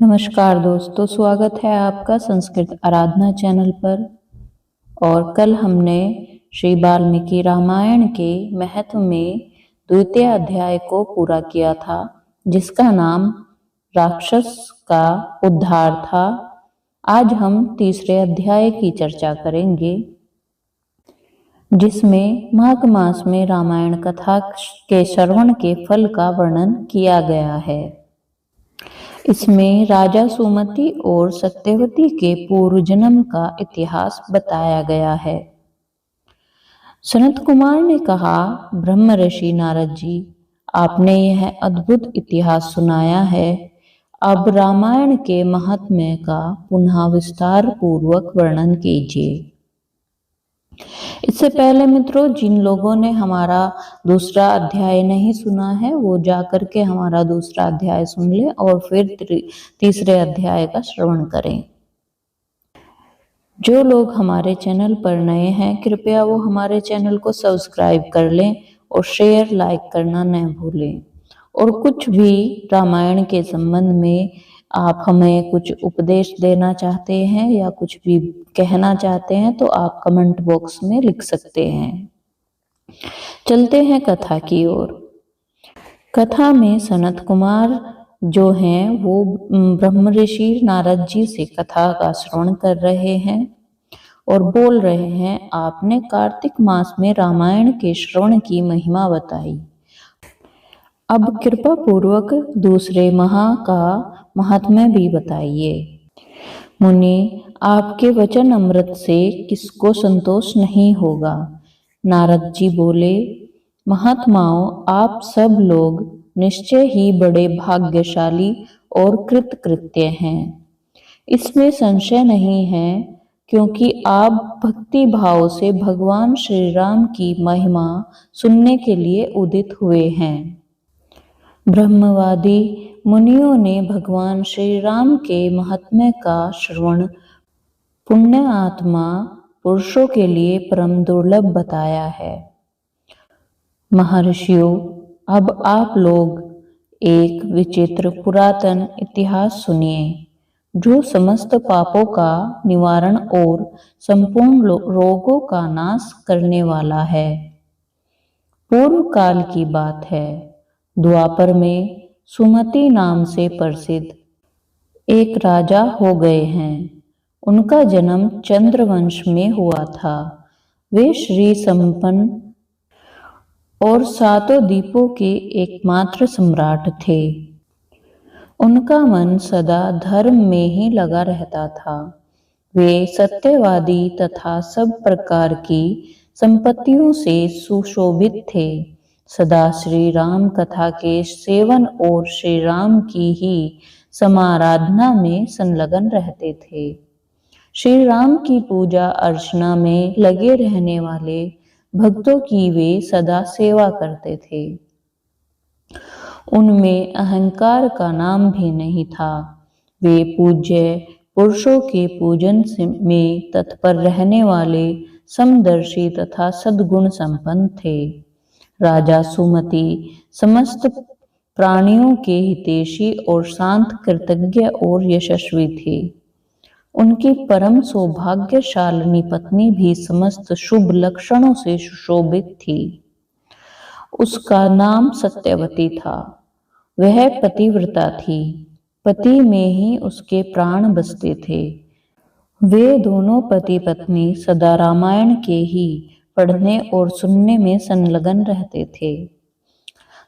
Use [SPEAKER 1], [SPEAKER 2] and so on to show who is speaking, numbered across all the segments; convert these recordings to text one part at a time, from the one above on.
[SPEAKER 1] नमस्कार दोस्तों, स्वागत है आपका संस्कृत आराधना चैनल पर। और कल हमने श्री वाल्मीकि रामायण के महत्व में द्वितीय अध्याय को पूरा किया था, जिसका नाम राक्षस का उद्धार था। आज हम तीसरे अध्याय की चर्चा करेंगे, जिसमें माघ मास में रामायण कथा के श्रवण के फल का वर्णन किया गया है। इसमें राजा सुमति और सत्यवती के पूर्व जन्म का इतिहास बताया गया है। सनत कुमार ने कहा, ब्रह्म ऋषि नारद जी, आपने यह अद्भुत इतिहास सुनाया है। अब रामायण के महात्म्य का पुनः विस्तार पूर्वक वर्णन कीजिए। इससे पहले मित्रों, जिन लोगों ने हमारा दूसरा अध्याय नहीं सुना है, वो जाकर के हमारा दूसरा अध्याय सुन लें और फिर तीसरे अध्याय का श्रवण करें। जो लोग हमारे चैनल पर नए हैं, कृपया वो हमारे चैनल को सब्सक्राइब कर लें और शेयर लाइक करना न भूलें। और कुछ भी रामायण के संबंध में आप हमें कुछ उपदेश देना चाहते हैं या कुछ भी कहना चाहते हैं तो आप कमेंट बॉक्स में लिख सकते हैं। चलते हैं कथा की ओर। कथा में सनत कुमार जो हैं वो ब्रह्म ऋषि नारद जी से कथा का श्रवण कर रहे हैं और बोल रहे हैं, आपने कार्तिक मास में रामायण के श्रवण की महिमा बताई। अब कृपा पूर्वक दूसरे महा का महात्म्य भी बताइए। मुनि, आपके वचन अमृत से किसको संतोष नहीं होगा। नारद जी बोले, महात्माओं, आप सब लोग निश्चय ही बड़े भाग्यशाली और कृतकृत्य हैं। इसमें संशय नहीं है, क्योंकि आप भक्ति भाव से भगवान श्री राम की महिमा सुनने के लिए उदित हुए हैं। ब्रह्मवादी मुनियों ने भगवान श्री राम के महात्म्य का श्रवण पुण्य आत्मा पुरुषों के लिए परम दुर्लभ बताया है। महर्षियों, अब आप लोग एक विचित्र पुरातन इतिहास सुनिए, जो समस्त पापों का निवारण और संपूर्ण रोगों का नाश करने वाला है। पूर्व काल की बात है। द्वापर में सुमति नाम से प्रसिद्ध एक राजा हो गए हैं। उनका जन्म चंद्रवंश में हुआ था। वे श्री संपन्न और सातों दीपों के एकमात्र सम्राट थे। उनका मन सदा धर्म में ही लगा रहता था। वे सत्यवादी तथा सब प्रकार की संपत्तियों से सुशोभित थे। सदा श्री राम कथा के सेवन और श्री राम की ही समाराधना में संलग्न रहते थे। श्री राम की पूजा अर्चना में लगे रहने वाले भक्तों की वे सदा सेवा करते थे। उनमें अहंकार का नाम भी नहीं था। वे पूज्य पुरुषों के पूजन में तत्पर रहने वाले समदर्शी तथा सद्गुण संपन्न थे। राजा सुमति समस्त प्राणियों के हितैषी और शांत, कृतज्ञ और यशस्वी थे। उनकी परम सौभाग्यशालिनी पत्नी भी समस्त शुभ लक्षणों से सुशोभित थी। उसका नाम सत्यवती था। वह पतिव्रता थी। पति में ही उसके प्राण बसते थे। वे दोनों पति पत्नी सदा रामायण के ही पढ़ने और सुनने में संलग्न रहते थे।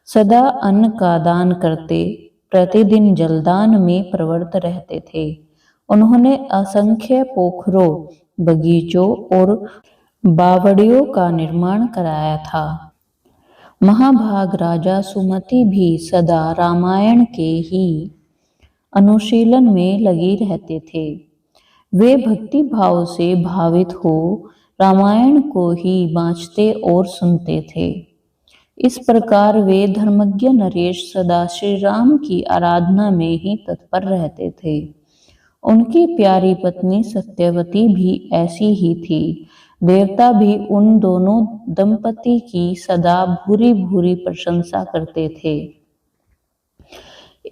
[SPEAKER 1] सदा अन्न का दान करते, प्रतिदिन जलदान में प्रवृत्त रहते थे। उन्होंने असंख्य पोखरों, बगीचों और बावड़ियों का निर्माण कराया था। महाभाग राजा सुमति भी सदा रामायण के ही अनुशीलन में लगी रहते थे। वे भक्ति भाव से भावित हो रामायण को ही बाँचते और सुनते थे। इस प्रकार वे धर्मज्ञ नरेश सदा श्री राम की आराधना में ही तत्पर रहते थे। उनकी प्यारी पत्नी सत्यवती भी ऐसी ही थी। देवता भी उन दोनों दंपति की सदा भूरी भूरी प्रशंसा करते थे।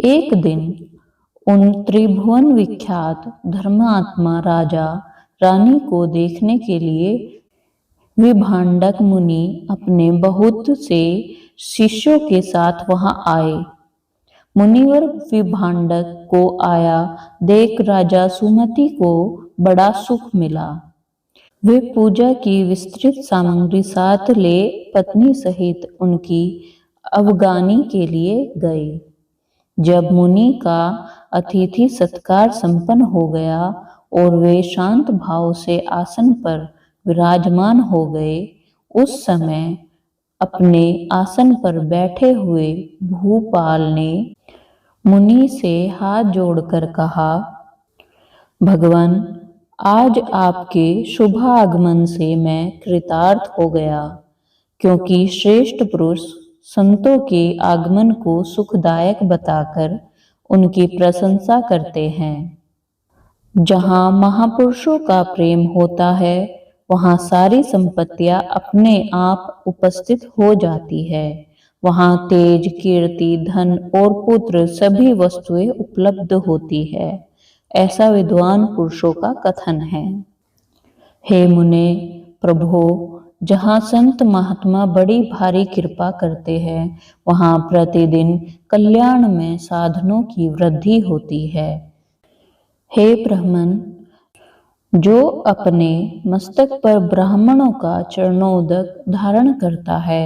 [SPEAKER 1] एक दिन उन त्रिभुवन विख्यात धर्मात्मा राजा रानी को देखने के लिए विभांडक मुनि अपने बहुत से शिष्यों के साथ वहां आए। मुनिवर विभांडक को आया देख राजा सुमति को बड़ा सुख मिला। वे पूजा की विस्तृत सामग्री साथ ले पत्नी सहित उनकी अवगानी के लिए गए। जब मुनि का अतिथि सत्कार संपन्न हो गया और वे शांत भाव से आसन पर विराजमान हो गए, उस समय अपने आसन पर बैठे हुए भूपाल ने मुनि से हाथ जोड़कर कहा, भगवान, आज आपके शुभ आगमन से मैं कृतार्थ हो गया, क्योंकि श्रेष्ठ पुरुष संतों के आगमन को सुखदायक बताकर उनकी प्रशंसा करते हैं। जहाँ महापुरुषों का प्रेम होता है, वहाँ सारी संपत्तियां अपने आप उपस्थित हो जाती है। वहाँ तेज, कीर्ति, धन और पुत्र सभी वस्तुएं उपलब्ध होती है। ऐसा विद्वान पुरुषों का कथन है। हे मुने, प्रभो, जहाँ संत महात्मा बड़ी भारी कृपा करते हैं, वहाँ प्रतिदिन कल्याण में साधनों की वृद्धि होती है। हे ब्राह्मण, जो अपने मस्तक पर ब्राह्मणों का चरणोदक धारण करता है,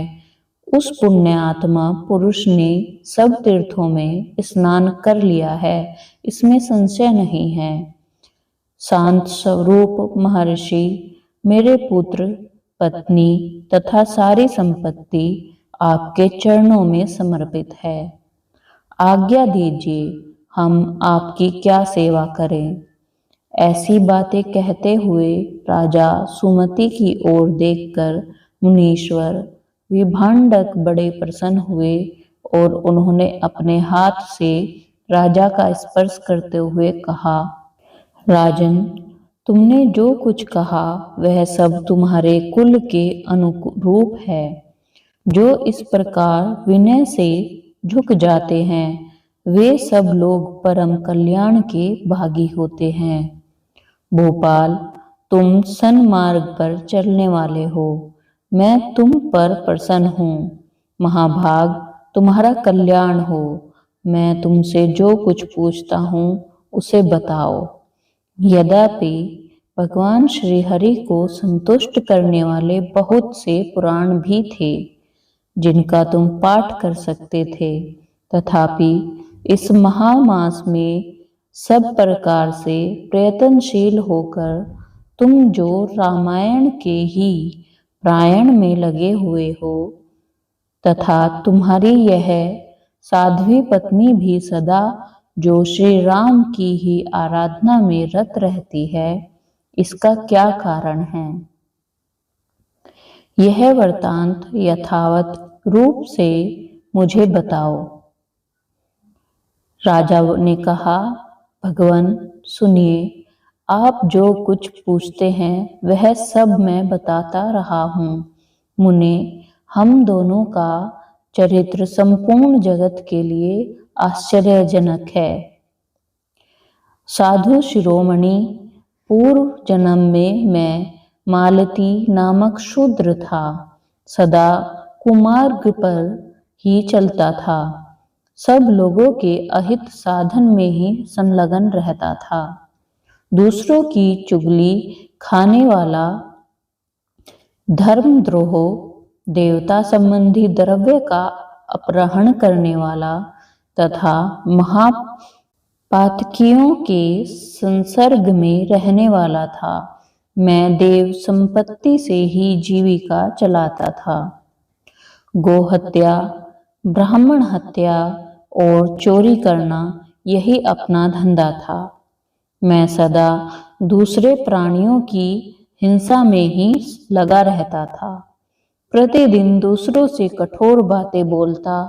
[SPEAKER 1] उस पुण्य आत्मा पुरुष ने सब तीर्थों में स्नान कर लिया है, इसमें संशय नहीं है। शांत स्वरूप महर्षि, मेरे पुत्र, पत्नी तथा सारी संपत्ति आपके चरणों में समर्पित है। आज्ञा दीजिए, हम आपकी क्या सेवा करें। ऐसी बातें कहते हुए राजा सुमति की ओर देखकर मुनीश्वर विभांडक बड़े प्रसन्न हुए और उन्होंने अपने हाथ से राजा का स्पर्श करते हुए कहा, राजन, तुमने जो कुछ कहा वह सब तुम्हारे कुल के अनुरूप है। जो इस प्रकार विनय से झुक जाते हैं, वे सब लोग परम कल्याण के भागी होते हैं। भोपाल, तुम सन्मार्ग पर चलने वाले हो, मैं तुम पर प्रसन्न हूँ। महाभाग, तुम्हारा कल्याण हो। मैं तुमसे जो कुछ पूछता हूँ उसे बताओ। यद्यपि भगवान श्री हरि को संतुष्ट करने वाले बहुत से पुराण भी थे जिनका तुम पाठ कर सकते थे, तथापि इस महामास में सब प्रकार से प्रयत्नशील होकर तुम जो रामायण के ही पारायण में लगे हुए हो, तथा तुम्हारी यह साध्वी पत्नी भी सदा जो श्री राम की ही आराधना में रत रहती है, इसका क्या कारण है? यह वृत्तांत यथावत रूप से मुझे बताओ। राजा ने कहा, भगवान, सुनिए, आप जो कुछ पूछते हैं वह सब मैं बताता रहा हूँ। मुने, हम दोनों का चरित्र संपूर्ण जगत के लिए आश्चर्यजनक है। साधु शिरोमणि, पूर्व जन्म में मैं मालती नामक शूद्र था, सदा कुमार्ग पर ही चलता था, सब लोगों के अहित साधन में ही संलग्न रहता था, दूसरों की चुगली खाने वाला, धर्मद्रोह, देवता संबंधी द्रव्य का अपहरण करने वाला तथा महापातकियों के संसर्ग में रहने वाला था। मैं देव संपत्ति से ही जीविका चलाता था। गो हत्या, ब्राह्मण हत्या और चोरी करना यही अपना धंधा था। मैं सदा दूसरे प्राणियों की हिंसा में ही लगा रहता था। प्रतिदिन दूसरों से कठोर बातें बोलता,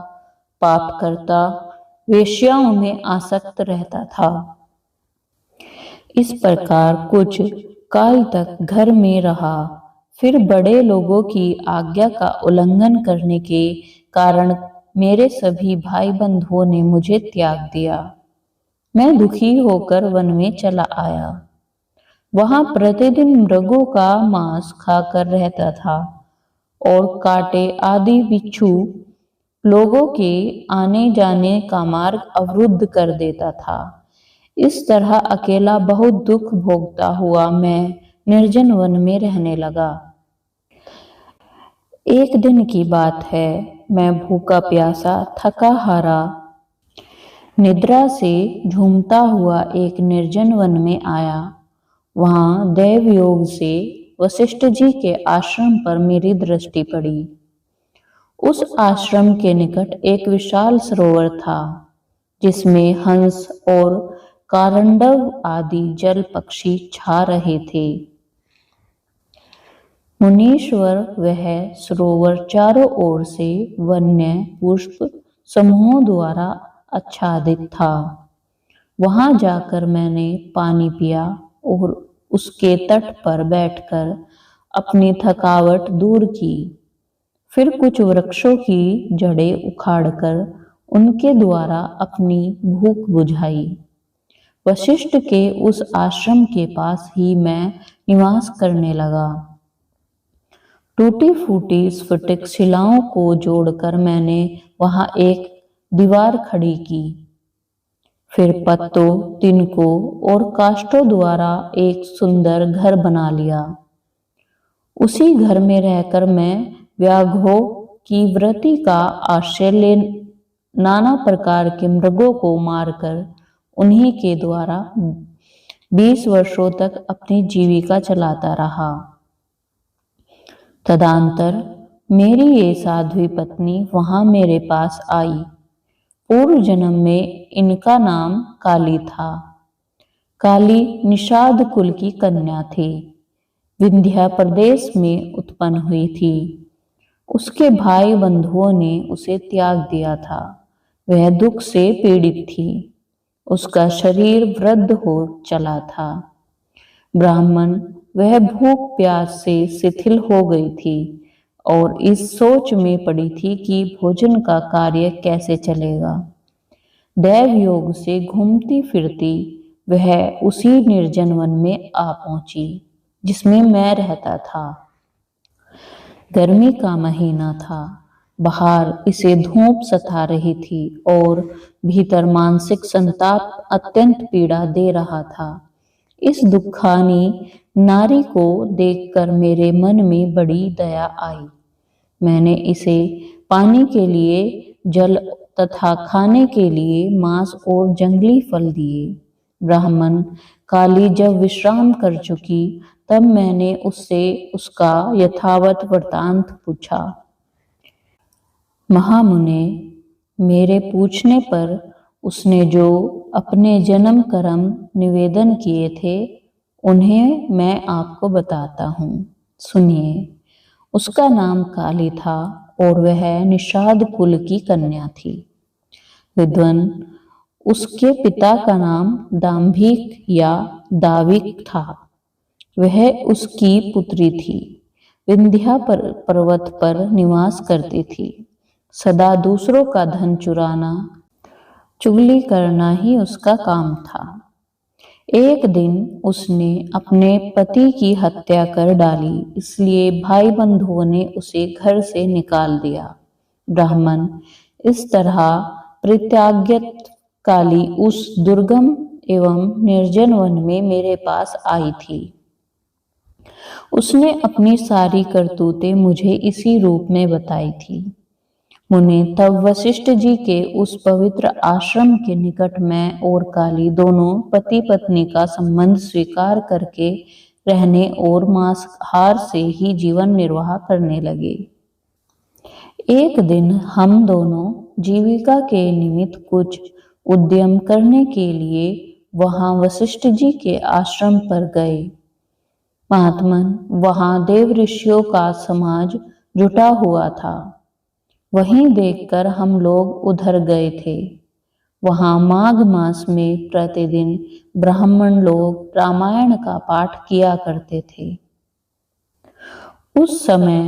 [SPEAKER 1] पाप करता, वेश्याओं में आसक्त रहता था। इस प्रकार कुछ काल तक घर में रहा, फिर बड़े लोगों की आज्ञा का उल्लंघन करने के कारण मेरे सभी भाई बंधुओं ने मुझे त्याग दिया। मैं दुखी होकर वन में चला आया। वहां प्रतिदिन मृगों का मांस खाकर रहता था और कांटे आदि बिच्छू लोगों के आने जाने का मार्ग अवरुद्ध कर देता था। इस तरह अकेला बहुत दुख भोगता हुआ मैं निर्जन वन में रहने लगा। एक दिन की बात है, मैं भूखा प्यासा थका हारा निद्रा से झूमता हुआ एक निर्जन वन में आया। वहां दैव योग से वशिष्ठ जी के आश्रम पर मेरी दृष्टि पड़ी। उस आश्रम के निकट एक विशाल सरोवर था, जिसमें हंस और कारंडव आदि जल पक्षी छा रहे थे। मुनीश्वर वह सरोवर चारों ओर से वन्य पुष्प समूहों द्वारा आच्छादित था। वहां जाकर मैंने पानी पिया और उसके तट पर बैठकर अपनी थकावट दूर की। फिर कुछ वृक्षों की जड़ें उखाड़कर उनके द्वारा अपनी भूख बुझाई। वशिष्ठ के उस आश्रम के पास ही मैं निवास करने लगा। टूटी फूटी स्फटिक शिलाओं को जोड़कर मैंने वहां एक दीवार खड़ी की। फिर पत्तों, तिनकों और काष्ठों द्वारा एक सुंदर घर बना लिया। उसी घर में रहकर मैं व्याघ्रों की वृत्ति का आश्रय ले नाना प्रकार के मृगों को मारकर उन्हीं के द्वारा 20 वर्षों तक अपनी जीविका चलाता रहा। तदंतर मेरी ये साध्वी पत्नी वहां मेरे पास आई। पूर्व जन्म में इनका नाम काली था। काली निषाद कुल की कन्या थी। विंध्य प्रदेश में उत्पन्न हुई थी। उसके भाई बंधुओं ने उसे त्याग दिया था। वह दुख से पीड़ित थी। उसका शरीर वृद्ध हो चला था। ब्राह्मण वह भूख प्यास से शिथिल हो गई थी और इस सोच में पड़ी थी कि भोजन का कार्य कैसे चलेगा। दैव योग से घूमती फिरती वह उसी निर्जन वन में आ पहुंची जिसमें मैं रहता था। गर्मी का महीना था। बाहर इसे धूप सता रही थी और भीतर मानसिक संताप अत्यंत पीड़ा दे रहा था। इस दुखानी नारी को देखकर मेरे मन में बड़ी दया आई। मैंने इसे पानी के लिए जल तथा खाने के लिए मांस और जंगली फल दिए। ब्राह्मण काली जब विश्राम कर चुकी, तब मैंने उससे उसका यथावत वृत्तांत पूछा। महामुने, मेरे पूछने पर उसने जो अपने जन्म कर्म निवेदन किए थे, उन्हें मैं आपको बताता हूँ। सुनिए। उसका नाम काली था और वह निषाद कुल की कन्या थी। विद्वन, उसके पिता का नाम दाम्भिक या दाविक था। वह उसकी पुत्री थी। विंध्या पर्वत पर निवास करती थी। सदा दूसरों का धन चुराना, चुगली करना ही उसका काम था। एक दिन उसने अपने पति की हत्या कर डाली, इसलिए भाई बंधुओं ने उसे घर से निकाल दिया। ब्राह्मण, इस तरह परित्याज्यत काली उस दुर्गम एवं निर्जन वन में मेरे पास आई थी। उसने अपनी सारी करतूतें मुझे इसी रूप में बताई थी। मुने, तब वशिष्ठ जी के उस पवित्र आश्रम के निकट मैं और काली दोनों पति पत्नी का संबंध स्वीकार करके रहने और मांसाहार से ही जीवन निर्वाह करने लगे। एक दिन हम दोनों जीविका के निमित्त कुछ उद्यम करने के लिए वहां वशिष्ठ जी के आश्रम पर गए। महात्मन, वहां देव ऋषियों का समाज जुटा हुआ था। वहीं देखकर हम लोग उधर गए थे। वहां माघ मास में प्रतिदिन ब्राह्मण लोग रामायण का पाठ किया करते थे। उस समय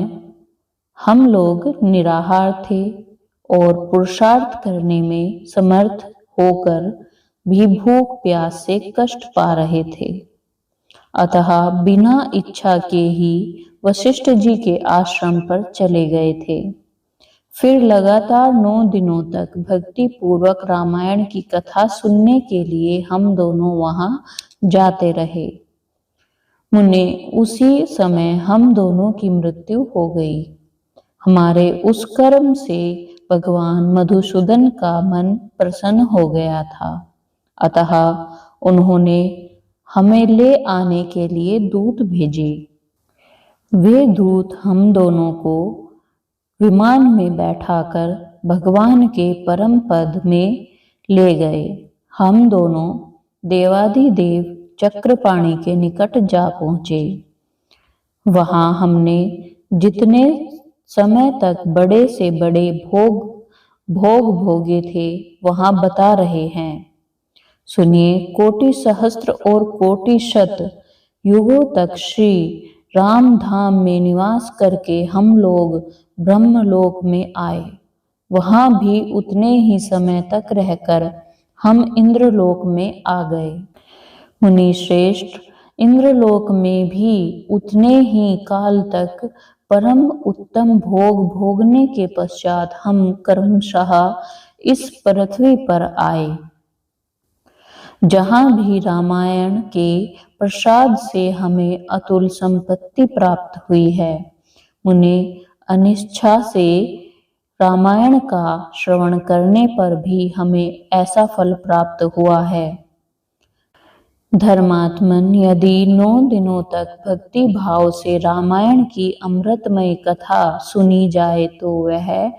[SPEAKER 1] हम लोग निराहार थे और पुरुषार्थ करने में समर्थ होकर भी भूख प्यास से कष्ट पा रहे थे। अतः बिना इच्छा के ही वशिष्ठ जी के आश्रम पर चले गए थे। फिर लगातार 9 दिनों तक भक्ति पूर्वक रामायण की कथा सुनने के लिए हम दोनों वहां जाते रहे। मुने, उसी समय हम दोनों की मृत्यु हो गई। हमारे उस कर्म से भगवान मधुसूदन का मन प्रसन्न हो गया था। अतः उन्होंने हमें ले आने के लिए दूत भेजे। वे दूत हम दोनों को विमान में बैठाकर भगवान के परम पद में ले गए। हम दोनों देवाधिदेव चक्रपाणि के निकट जा पहुँचे। वहाँ हमने जितने समय तक बड़े से बड़े भोग भोगे थे वहाँ बता रहे हैं। सुनिए, कोटि सहस्त्र और कोटि शत युगों तक श्री राम धाम में निवास करके हम लोग ब्रह्मलोक में आए। वहां भी उतने ही समय तक रहकर हम इंद्रलोक में आ गए। मुनि श्रेष्ठ, इंद्रलोक में भी उतने ही काल तक परम उत्तम भोग भोगने के पश्चात हम क्रमशः इस पृथ्वी पर आए। जहाँ भी रामायण के प्रसाद से हमें अतुल संपत्ति प्राप्त हुई है। मुने, अनिच्छा से रामायण का श्रवण करने पर भी हमें ऐसा फल प्राप्त हुआ है। धर्मात्मन, यदि 9 दिनों तक भक्ति भाव से रामायण की अमृतमय कथा सुनी जाए तो वह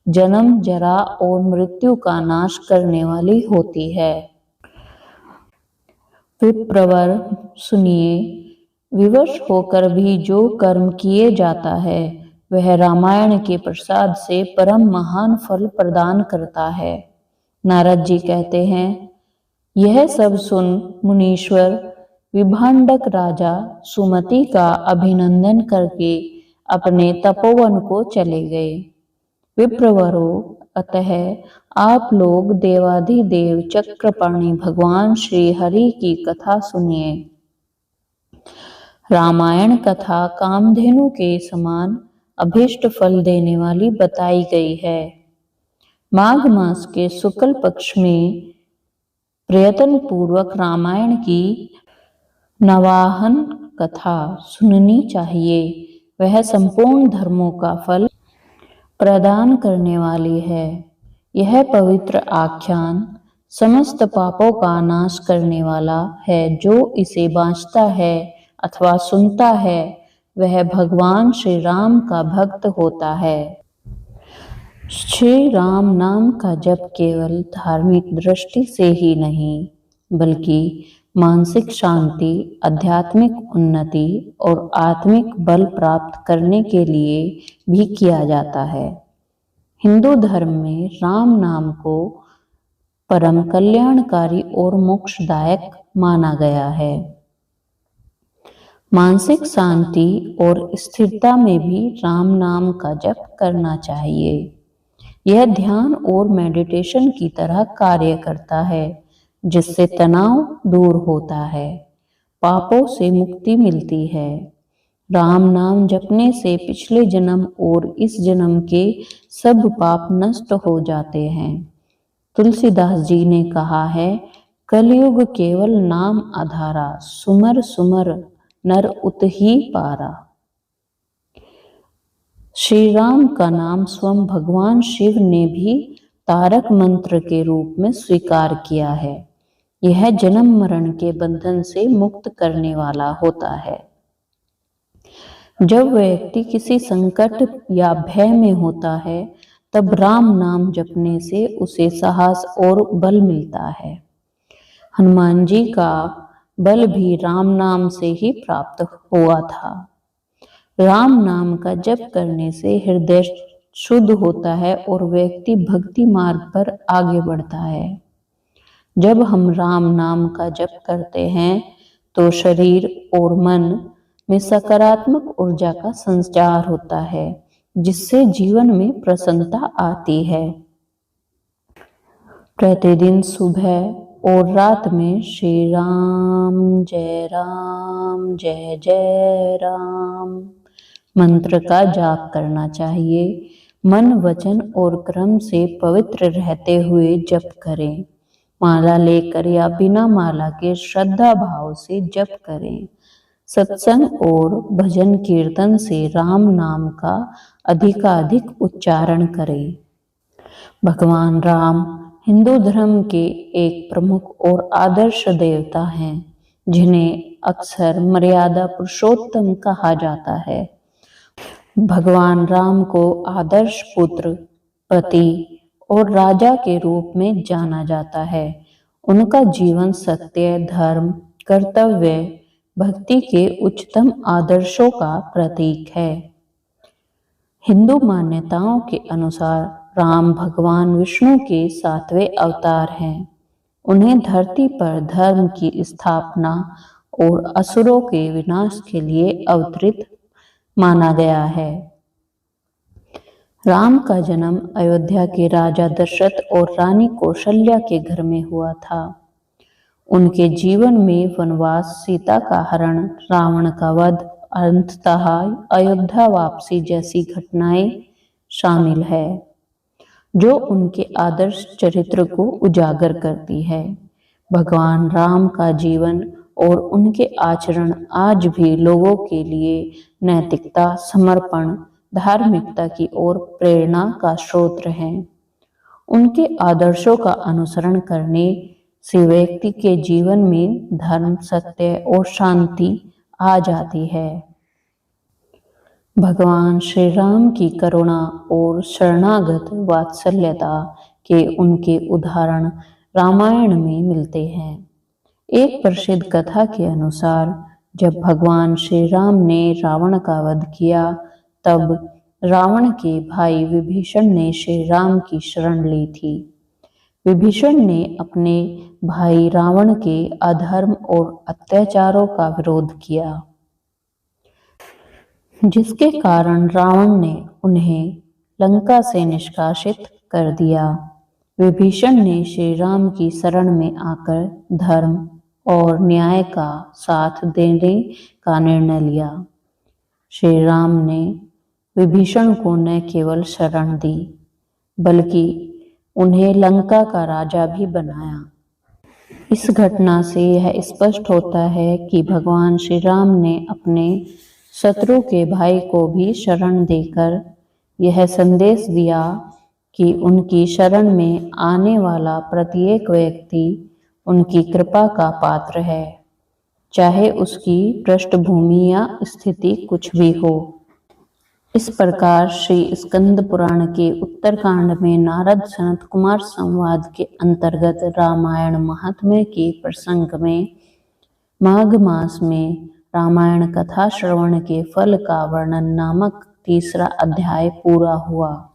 [SPEAKER 1] जन्म, जरा और मृत्यु का नाश करने वाली होती है। विप्रवर, सुनिए, विवश होकर भी जो कर्म किए जाता है वह रामायण के प्रसाद से परम महान फल प्रदान करता है। नारद जी कहते हैं, यह सब सुन मुनीश्वर विभांडक राजा सुमति का अभिनंदन करके अपने तपोवन को चले गए। विप्रवरो, अतः आप लोग देवाधिदेव चक्रपाणि भगवान श्री हरि की कथा सुनिए। रामायण कथा कामधेनु के समान अभीष्ट फल देने वाली बताई गई है। माघ मास के शुक्ल पक्ष में प्रयत्न पूर्वक रामायण की नवाहन कथा सुननी चाहिए। वह संपूर्ण धर्मों का फल प्रदान करने वाली है। यह पवित्र आख्यान समस्त पापों का नाश करने वाला है। जो इसे बाँचता है अथवा सुनता है वह भगवान श्री राम का भक्त होता है। श्री राम नाम का जप केवल धार्मिक दृष्टि से ही नहीं बल्कि मानसिक शांति, आध्यात्मिक उन्नति और आत्मिक बल प्राप्त करने के लिए भी किया जाता है। हिंदू धर्म में राम नाम को परम कल्याणकारी और मोक्षदायक माना गया है। मानसिक शांति और स्थिरता में भी राम नाम का जप करना चाहिए। यह ध्यान और मेडिटेशन की तरह कार्य करता है, जिससे तनाव दूर होता है, पापों से मुक्ति मिलती है। राम नाम जपने से पिछले जन्म और इस जन्म के सब पाप नष्ट हो जाते हैं। तुलसीदास जी ने कहा है, कलयुग केवल नाम आधारा, सुमर सुमर नर उत ही पारा। श्री राम का नाम स्वयं भगवान शिव ने भी तारक मंत्र के रूप में स्वीकार किया है। यह जन्म मरण के बंधन से मुक्त करने वाला होता है। जब व्यक्ति किसी संकट या भय में होता है तब राम नाम जपने से उसे साहस और बल मिलता है। हनुमान जी का बल भी राम नाम से ही प्राप्त हुआ था। राम नाम का जप करने से हृदय शुद्ध होता है और व्यक्ति भक्ति मार्ग पर आगे बढ़ता है। जब हम राम नाम का जप करते हैं तो शरीर और मन में सकारात्मक ऊर्जा का संचार होता है, जिससे जीवन में प्रसन्नता आती है। प्रतिदिन सुबह और रात में श्री राम जय जय राम मंत्र का जाप करना चाहिए। मन, वचन और कर्म से पवित्र रहते हुए जप करें। माला लेकर या बिना माला के श्रद्धा भाव से जप करें। सत्संग और भजन कीर्तन से राम नाम का अधिकाधिक उच्चारण करें। भगवान राम हिंदू धर्म के एक प्रमुख और आदर्श देवता हैं, जिन्हें अक्सर मर्यादा पुरुषोत्तम कहा जाता है। भगवान राम को आदर्श पुत्र, पति और राजा के रूप में जाना जाता है। उनका जीवन सत्य, धर्म, कर्तव्य, भक्ति के उच्चतम आदर्शों का प्रतीक है। हिंदू मान्यताओं के अनुसार राम भगवान विष्णु के 7वें अवतार हैं। उन्हें धरती पर धर्म की स्थापना और असुरों के विनाश के लिए अवतरित माना गया है। राम का जन्म अयोध्या के राजा दशरथ और रानी कौशल्या के घर में हुआ था। उनके जीवन में वनवास, सीता का हरण, रावण का वध, अंततः अयोध्या वापसी जैसी घटनाएं शामिल है, जो उनके आदर्श चरित्र को उजागर करती है। भगवान राम का जीवन और उनके आचरण आज भी लोगों के लिए नैतिकता, समर्पण, धार्मिकता की ओर प्रेरणा का स्रोत हैं। उनके आदर्शों का अनुसरण करने से व्यक्ति के जीवन में धर्म, सत्य और शांति आ जाती है। भगवान श्री राम की करुणा और शरणागत वात्सल्यता के उनके उदाहरण रामायण में मिलते हैं। एक प्रसिद्ध कथा के अनुसार जब भगवान श्री राम ने रावण का वध किया, तब रावण के भाई विभीषण ने श्री राम की शरण ली थी। विभीषण ने अपने भाई रावण के अधर्म और अत्याचारों का विरोध किया, जिसके कारण रावण ने उन्हें लंका से निष्कासित कर दिया। विभीषण ने श्री राम की शरण में आकर धर्म और न्याय का साथ देने का निर्णय लिया। श्री राम ने विभीषण को न केवल शरण दी, बल्कि उन्हें लंका का राजा भी बनाया। इस घटना से यह स्पष्ट होता है कि भगवान श्री राम ने अपने शत्रु के भाई को भी शरण देकर यह संदेश दिया कि उनकी शरण में आने वाला प्रत्येक व्यक्ति उनकी कृपा का पात्र है, चाहे उसकी पृष्ठभूमि या स्थिति कुछ भी हो। इस प्रकार श्री स्कंद पुराण के उत्तरकांड में नारद सनत कुमार संवाद के अंतर्गत रामायण महात्म्य के प्रसंग में माघ मास में रामायण कथा श्रवण के फल का वर्णन नामक तीसरा अध्याय पूरा हुआ।